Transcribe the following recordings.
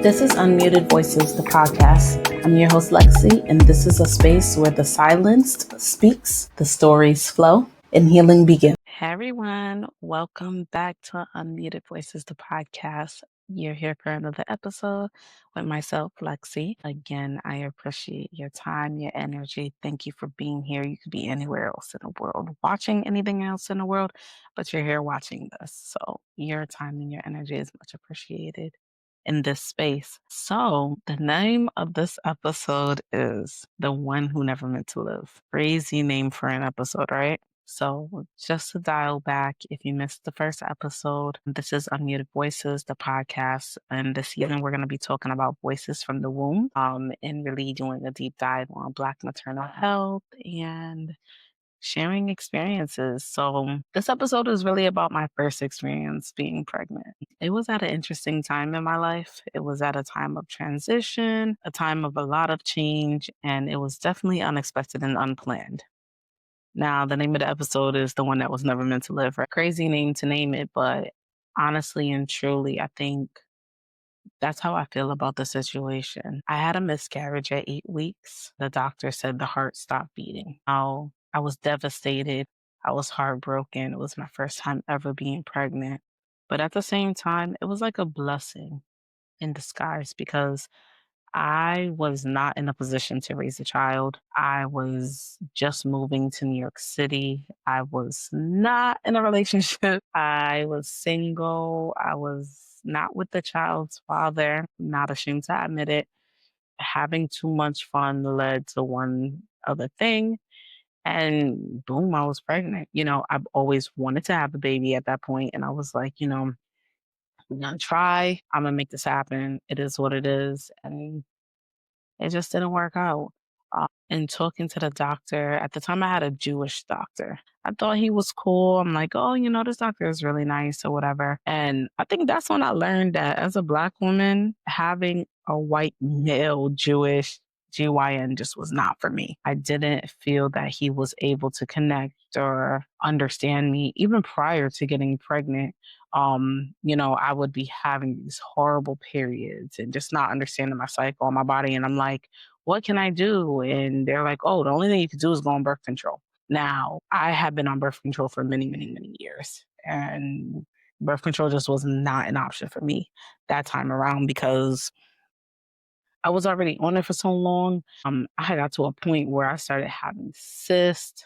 This is Unmuted Voices, the podcast. I'm your host, Lexii, and this is a space where the silenced speaks, the stories flow, and healing begins. Hey everyone, welcome back to Unmuted Voices, the podcast. You're here for another episode with myself, Lexii. Again, I appreciate your time, your energy. Thank you for being here. You could be anywhere else in the world, watching anything else in the world, but you're here watching this. So your time and your energy is much appreciated in this space. So the name of this episode is The One Who Never Meant to Live. Crazy name for an episode, right? So just to dial back, if you missed the first episode, this is Unmuted Voices, the podcast. And this season, we're going to be talking about voices from the womb and really doing a deep dive on Black maternal health and sharing experiences. So this episode is really about my first experience being pregnant. It was at an interesting time in my life. It was at a time of transition, a time of a lot of change, and it was definitely unexpected and unplanned. Now, the name of the episode is The One That Was Never Meant to Live. Right? Crazy name to name it, but honestly and truly, I think that's how I feel about the situation. I had a miscarriage at 8 weeks. The doctor said the heart stopped beating. I was devastated. I was heartbroken. It was my first time ever being pregnant. But at the same time, it was like a blessing in disguise because I was not in a position to raise a child. I was just moving to New York City. I was not in a relationship. I was single. I was not with the child's father. Not ashamed to admit it. Having too much fun led to one other thing. And boom, I was pregnant. I've always wanted to have a baby at that point, and I was like, I'm gonna try. I'm gonna make this happen. It is what it is. And it just didn't work out. And talking to the doctor, at the time I had a Jewish doctor. I thought he was cool. I'm like, oh, this doctor is really nice or whatever. And I think that's when I learned that as a Black woman, having a white male Jewish GYN just was not for me. I didn't feel that he was able to connect or understand me even prior to getting pregnant. I would be having these horrible periods and just not understanding my cycle and my body. And I'm like, what can I do? And they're like, oh, the only thing you can do is go on birth control. Now, I have been on birth control for many, many, many years. And birth control just was not an option for me that time around because I was already on it for so long. I had got to a point where I started having cysts,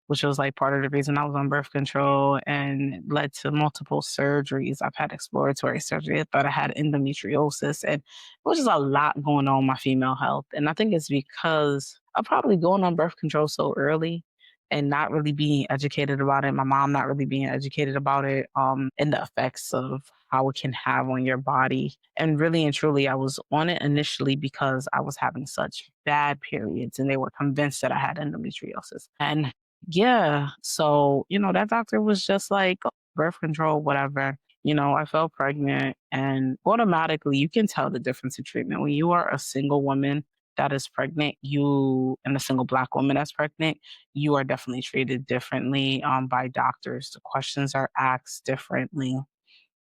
which was like part of the reason I was on birth control and led to multiple surgeries. I've had exploratory surgery. I thought I had endometriosis, and it was just a lot going on with my female health. And I think it's because of probably going on birth control so early and not really being educated about it. My mom not really being educated about it, and the effects of how it can have on your body. And really and truly, I was on it initially because I was having such bad periods and they were convinced that I had endometriosis. And yeah. So, that doctor was just like, "Oh, birth control, whatever." I fell pregnant and automatically you can tell the difference in treatment. When you are a single woman that is pregnant, and a single Black woman that's pregnant, you are definitely treated differently by doctors. The questions are asked differently,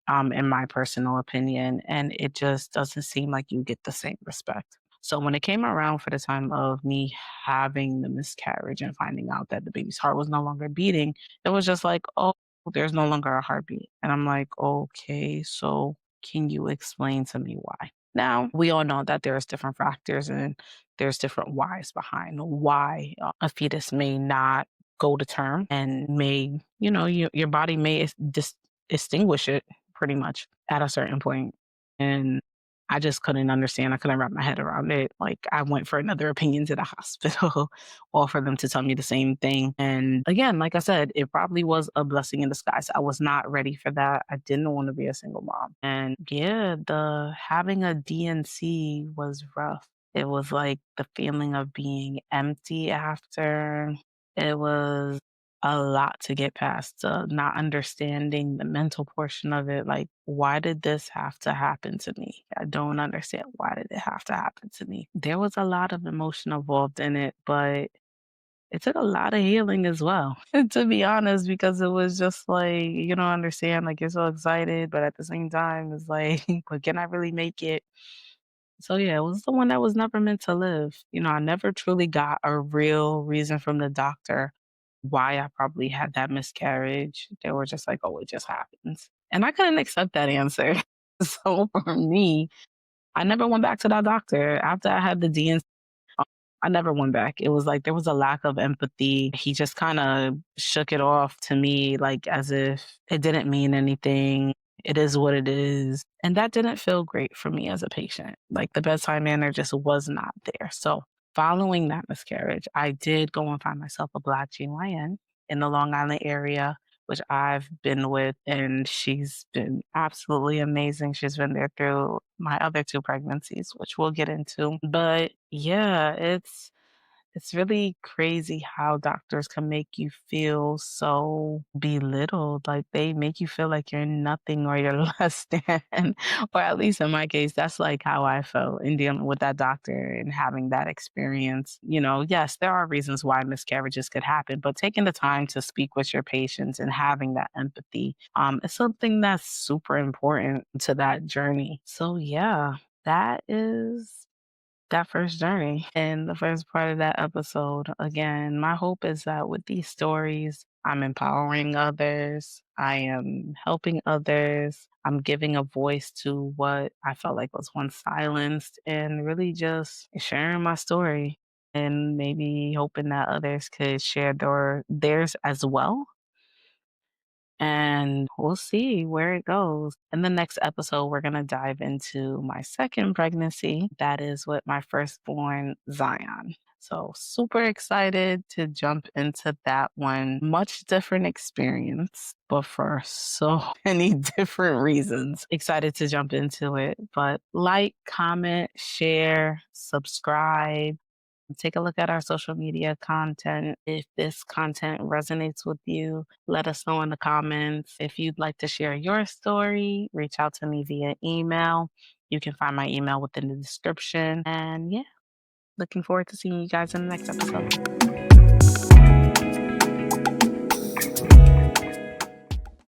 in my personal opinion, and it just doesn't seem like you get the same respect. So when it came around for the time of me having the miscarriage and finding out that the baby's heart was no longer beating, it was just like, oh, there's no longer a heartbeat. And I'm like, okay, so can you explain to me why? Now, we all know that there's different factors and there's different whys behind why a fetus may not go to term and may, your body may extinguish it pretty much at a certain point. And I just couldn't understand. I couldn't wrap my head around it. Like I went for another opinion to the hospital or for them to tell me the same thing. And again, like I said, it probably was a blessing in disguise. I was not ready for that. I didn't want to be a single mom. And yeah, the having a DNC was rough. It was like the feeling of being empty after. It was a lot to get past, not understanding the mental portion of it. Like, why did this have to happen to me? I don't understand. Why did it have to happen to me? There was a lot of emotion involved in it, but it took a lot of healing as well, to be honest, because it was just like, you don't understand, like you're so excited, but at the same time, it's like, but can I really make it? So yeah, it was the one that was never meant to live. I never truly got a real reason from the doctor why I probably had that miscarriage. They were just like, oh, it just happens. And I couldn't accept that answer. So for me, I never went back to that doctor after I had the DNC. I never went back. It was like there was a lack of empathy. He just kind of shook it off to me, like as if it didn't mean anything. It is what it is. And that didn't feel great for me as a patient. Like the bedside manner just was not there. So following that miscarriage, I did go and find myself a Black GYN in the Long Island area, which I've been with, and she's been absolutely amazing. She's been there through my other two pregnancies, which we'll get into. But yeah, it's really crazy how doctors can make you feel so belittled. Like they make you feel like you're nothing or you're less than, or at least in my case, that's like how I felt in dealing with that doctor and having that experience. Yes, there are reasons why miscarriages could happen, but taking the time to speak with your patients and having that empathy is something that's super important to that journey. So yeah, that is that first journey in the first part of that episode. Again, my hope is that with these stories, I'm empowering others, I am helping others, I'm giving a voice to what I felt like was once silenced, and really just sharing my story and maybe hoping that others could share theirs as well, and we'll see where it goes. In the next episode, we're going to dive into my second pregnancy. That is with my firstborn, Zion. So, super excited to jump into that one. Much different experience, but for so many different reasons. Excited to jump into it. But like, comment, share, subscribe. Take a look at our social media content. If this content resonates with you, let us know in the comments. If you'd like to share your story, reach out to me via email. You can find my email within the description. And yeah, looking forward to seeing you guys in the next episode.